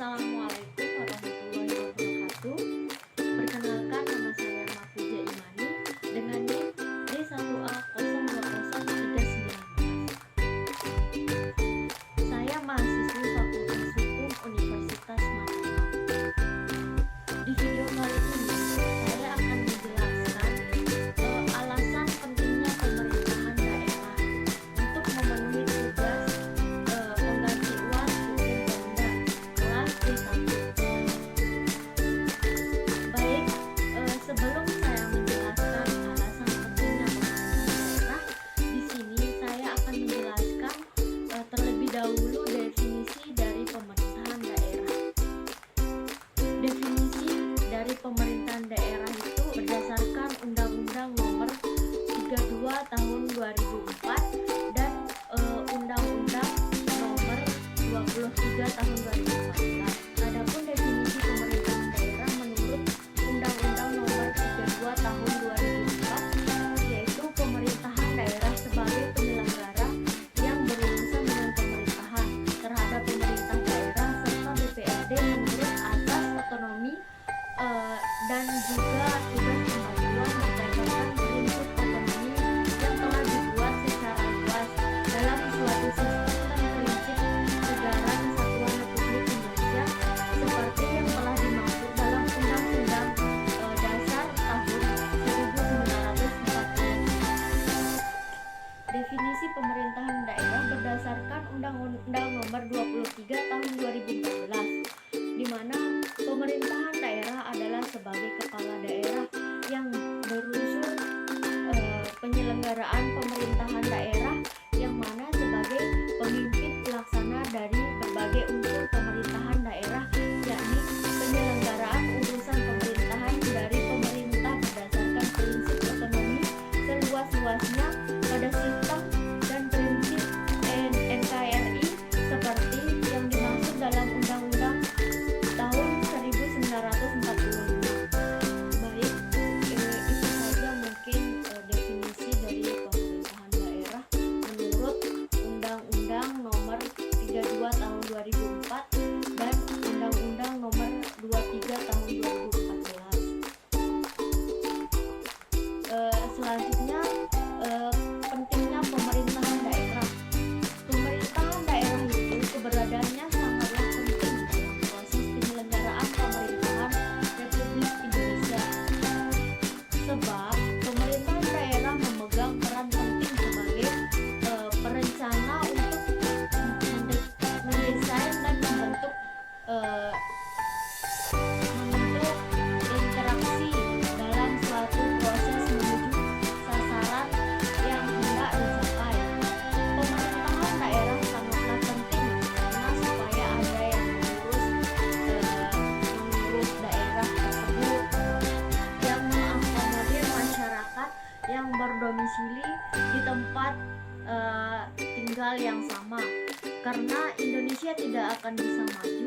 Assalamualaikum warahmatullahi wabarakatuh. Perkenalkan, nama saya Mafuja Imani dengan NIM D1A02039. Saya mahasiswi Fakultas Hukum Universitas Mataram. Di video kali ini saya akan menjelaskan alasan pentingnya pemerintahan daerah untuk memenuhi tugas pengganti UAS Hukum Pemda kelas D1. Baik, sebelum saya menjelaskan alasan pentingnya pemerintahan daerah, di sini saya akan menjelaskan terlebih dahulu definisi dari pemerintahan daerah. Definisi dari pemerintahan daerah itu berdasarkan Undang-Undang Nomor 32 Tahun 2004 dan Undang-Undang Nomor 23 Tahun 2014. Adapun definisi pemerintahan daerah menurut Undang-Undang Nomor 32 Tahun 2004 yaitu pemerintahan daerah sebagai penyelenggara yang berurusan dengan pemerintahan terhadap pemerintah daerah serta DPRD menurut asas otonomi dan juga tugas pembagian berdasarkan prinsip otonomi yang telah dibuat secara luas dalam suatu sistem dan prinsip negara kesatuan Republik Indonesia seperti yang telah dimaksud dalam Undang-Undang Dasar tahun 1945. Definisi pemerintahan daerah berdasarkan Undang-Undang Nomor 23 Tahun 2014, di mana pemerintahan daerah adalah sebagai kepala daerah yang berunsur penyelenggaraan pemerintahan daerah yang mana sebagai pemimpin pelaksana dari berbagai unsur pemerintahan daerah, yakni penyelenggaraan urusan pemerintahan dari pemerintah berdasarkan prinsip otonomi seluas-luasnya pada sistem dan prinsip NKRI seperti yang dimaksud dalam Undang-Undang tahun 1945. Baik, itu saja mungkin definisi dari pemerintahan daerah menurut Undang-Undang Nomor 32 Tahun 2004 dan Undang-Undang Nomor 23 Tahun 2014. Selanjutnya, pentingnya pemerintahan daerah. Pemerintahan daerah itu keberadaannya sangatlah penting dalam proses penyelenggaraan pemerintahan Republik Indonesia. Sebab pemerintahan daerah memegang peran penting sebagai perencana untuk mendesain dan membentuk interaksi dalam suatu proses menuju sasaran yang hendak dicapai. Pemerintahan daerah sangatlah penting karena supaya ada yang mengurus daerah tersebut yang mengakomodir masyarakat yang berdomisili di tempat tinggal yang sama, karena Indonesia tidak akan bisa maju